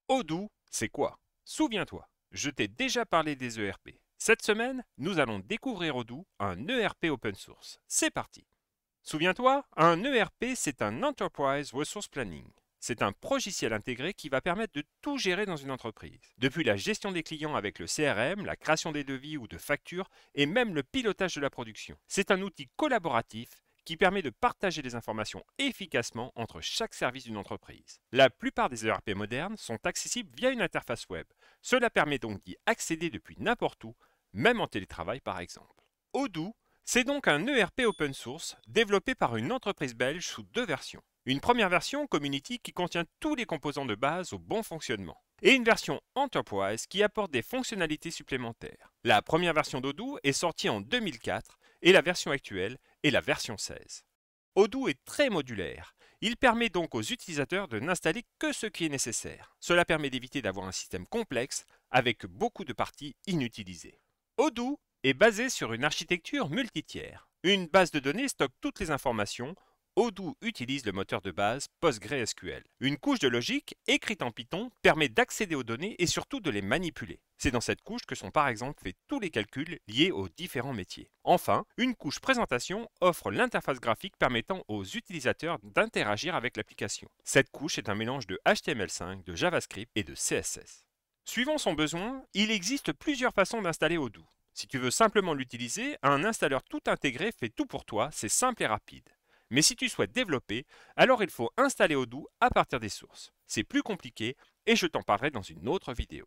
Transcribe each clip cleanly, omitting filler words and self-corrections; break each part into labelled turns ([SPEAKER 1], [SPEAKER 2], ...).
[SPEAKER 1] Odoo, c'est quoi? Souviens-toi, je t'ai déjà parlé des ERP. Cette semaine, nous allons découvrir Odoo, un ERP open source. C'est parti! Souviens-toi, un ERP, c'est un Enterprise Resource Planning. C'est un logiciel intégré qui va permettre de tout gérer dans une entreprise. Depuis la gestion des clients avec le CRM, la création des devis ou de factures, et même le pilotage de la production. C'est un outil collaboratif qui permet de partager les informations efficacement entre chaque service d'une entreprise. La plupart des ERP modernes sont accessibles via une interface web. Cela permet donc d'y accéder depuis n'importe où, même en télétravail par exemple. Odoo, c'est donc un ERP open source développé par une entreprise belge sous deux versions. Une première version Community qui contient tous les composants de base au bon fonctionnement. Et une version Enterprise qui apporte des fonctionnalités supplémentaires. La première version d'Odoo est sortie en 2004 et la version actuelle est la version 16. Odoo est très modulaire. Il permet donc aux utilisateurs de n'installer que ce qui est nécessaire. Cela permet d'éviter d'avoir un système complexe avec beaucoup de parties inutilisées. Odoo est basé sur une architecture multitiers. Une base de données stocke toutes les informations. Odoo utilise le moteur de base PostgreSQL. Une couche de logique écrite en Python permet d'accéder aux données et surtout de les manipuler. C'est dans cette couche que sont par exemple faits tous les calculs liés aux différents métiers. Enfin, une couche présentation offre l'interface graphique permettant aux utilisateurs d'interagir avec l'application. Cette couche est un mélange de HTML5, de JavaScript et de CSS. Suivant son besoin, il existe plusieurs façons d'installer Odoo. Si tu veux simplement l'utiliser, un installeur tout intégré fait tout pour toi, c'est simple et rapide. Mais si tu souhaites développer, alors il faut installer Odoo à partir des sources. C'est plus compliqué et je t'en parlerai dans une autre vidéo.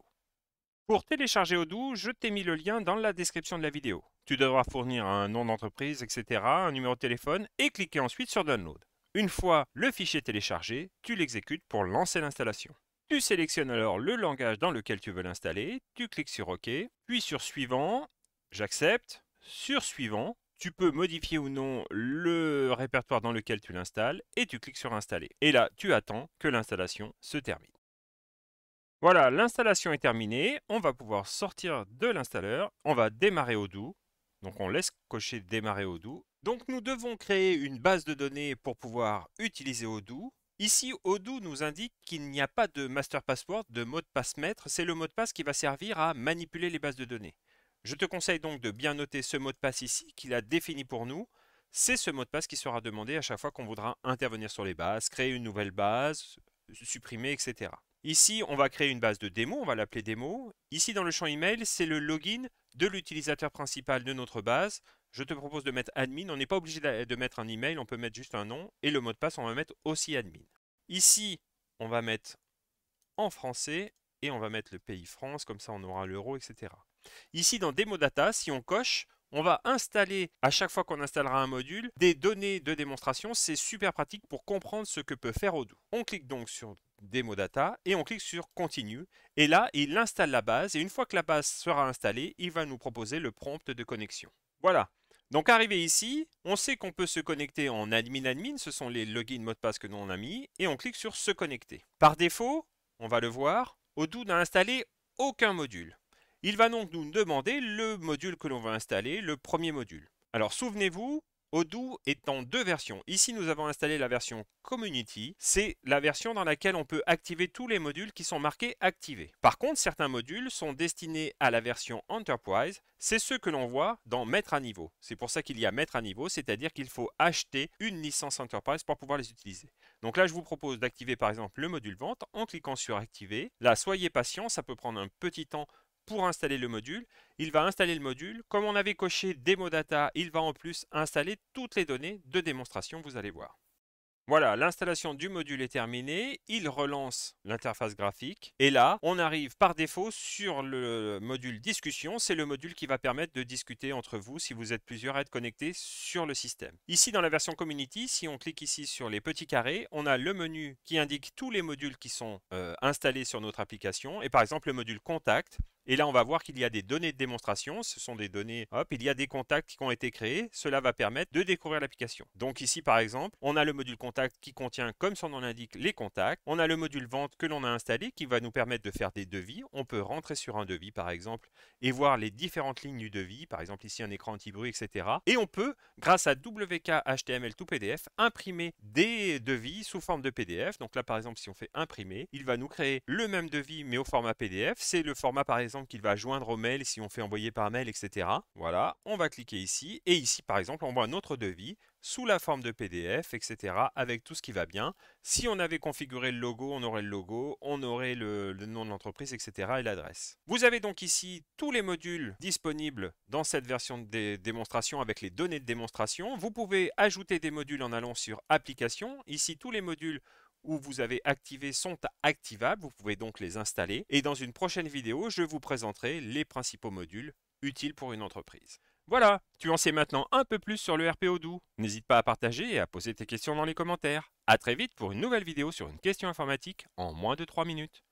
[SPEAKER 1] Pour télécharger Odoo, je t'ai mis le lien dans la description de la vidéo. Tu devras fournir un nom d'entreprise, etc., un numéro de téléphone et cliquer ensuite sur Download. Une fois le fichier téléchargé, tu l'exécutes pour lancer l'installation. Tu sélectionnes alors le langage dans lequel tu veux l'installer, tu cliques sur OK, puis sur Suivant, j'accepte, sur Suivant, tu peux modifier ou non le répertoire dans lequel tu l'installes et tu cliques sur Installer. Et là, tu attends que l'installation se termine. Voilà, l'installation est terminée. On va pouvoir sortir de l'installeur. On va démarrer Odoo. Donc on laisse cocher démarrer Odoo. Donc nous devons créer une base de données pour pouvoir utiliser Odoo. Ici, Odoo nous indique qu'il n'y a pas de master password, de mot de passe maître. C'est le mot de passe qui va servir à manipuler les bases de données. Je te conseille donc de bien noter ce mot de passe ici qu'il a défini pour nous. C'est ce mot de passe qui sera demandé à chaque fois qu'on voudra intervenir sur les bases, créer une nouvelle base, supprimer, etc. Ici, on va créer une base de démo, on va l'appeler démo. Ici, dans le champ email, c'est le login de l'utilisateur principal de notre base. Je te propose de mettre admin. On n'est pas obligé de mettre un email, on peut mettre juste un nom. Et le mot de passe, on va mettre aussi admin. Ici, on va mettre en français et on va mettre le pays France, comme ça on aura l'euro, etc. Ici, dans Demo Data, si on coche, on va installer, à chaque fois qu'on installera un module, des données de démonstration. C'est super pratique pour comprendre ce que peut faire Odoo. On clique donc sur Demo Data et on clique sur Continue. Et là, il installe la base et une fois que la base sera installée, il va nous proposer le prompt de connexion. Voilà. Donc arrivé ici, on sait qu'on peut se connecter en admin-admin, ce sont les logins mots de passe que nous on a mis, et on clique sur se connecter. Par défaut, on va le voir, Odoo n'a installé aucun module. Il va donc nous demander le module que l'on va installer, le premier module. Alors souvenez-vous, Odoo est en deux versions. Ici, nous avons installé la version Community. C'est la version dans laquelle on peut activer tous les modules qui sont marqués activés. Par contre, certains modules sont destinés à la version Enterprise. C'est ceux que l'on voit dans Mettre à niveau. C'est pour ça qu'il y a Mettre à niveau, c'est-à-dire qu'il faut acheter une licence Enterprise pour pouvoir les utiliser. Donc là, je vous propose d'activer par exemple le module vente en cliquant sur Activer. Là, soyez patient, ça peut prendre un petit temps pour installer le module. Il va installer le module. Comme on avait coché Demo Data, il va en plus installer toutes les données de démonstration, vous allez voir. Voilà, l'installation du module est terminée. Il relance l'interface graphique. Et là, on arrive par défaut sur le module discussion. C'est le module qui va permettre de discuter entre vous si vous êtes plusieurs à être connectés sur le système. Ici, dans la version Community, si on clique ici sur les petits carrés, on a le menu qui indique tous les modules qui sont installés sur notre application. Et par exemple, le module Contact Et là, on va voir qu'il y a des données de démonstration. Ce sont des données, hop, il y a des contacts qui ont été créés. Cela va permettre de découvrir l'application. Donc ici, par exemple, on a le module contact qui contient, comme son nom l'indique, les contacts. On a le module vente que l'on a installé qui va nous permettre de faire des devis. On peut rentrer sur un devis, par exemple, et voir les différentes lignes du devis. Par exemple, ici, un écran anti-bruit, etc. Et on peut, grâce à WK HTML to PDF, imprimer des devis sous forme de PDF. Donc là, par exemple, si on fait imprimer, il va nous créer le même devis, mais au format PDF. C'est le format, par exemple, qu'il va joindre au mail si on fait envoyer par mail, etc. Voilà, on va cliquer ici. Et ici, par exemple, on voit un autre devis sous la forme de PDF, etc. avec tout ce qui va bien. Si on avait configuré le logo, on aurait le logo, on aurait le nom de l'entreprise, etc. et l'adresse. Vous avez donc ici tous les modules disponibles dans cette version de démonstration avec les données de démonstration. Vous pouvez ajouter des modules en allant sur Applications. Ici, tous les modules où vous avez activé sont activables. Vous pouvez donc les installer. Et dans une prochaine vidéo, je vous présenterai les principaux modules utiles pour une entreprise. Voilà, tu en sais maintenant un peu plus sur le RP Odoo. N'hésite pas à partager et à poser tes questions dans les commentaires. A très vite pour une nouvelle vidéo sur une question informatique en moins de 3 minutes.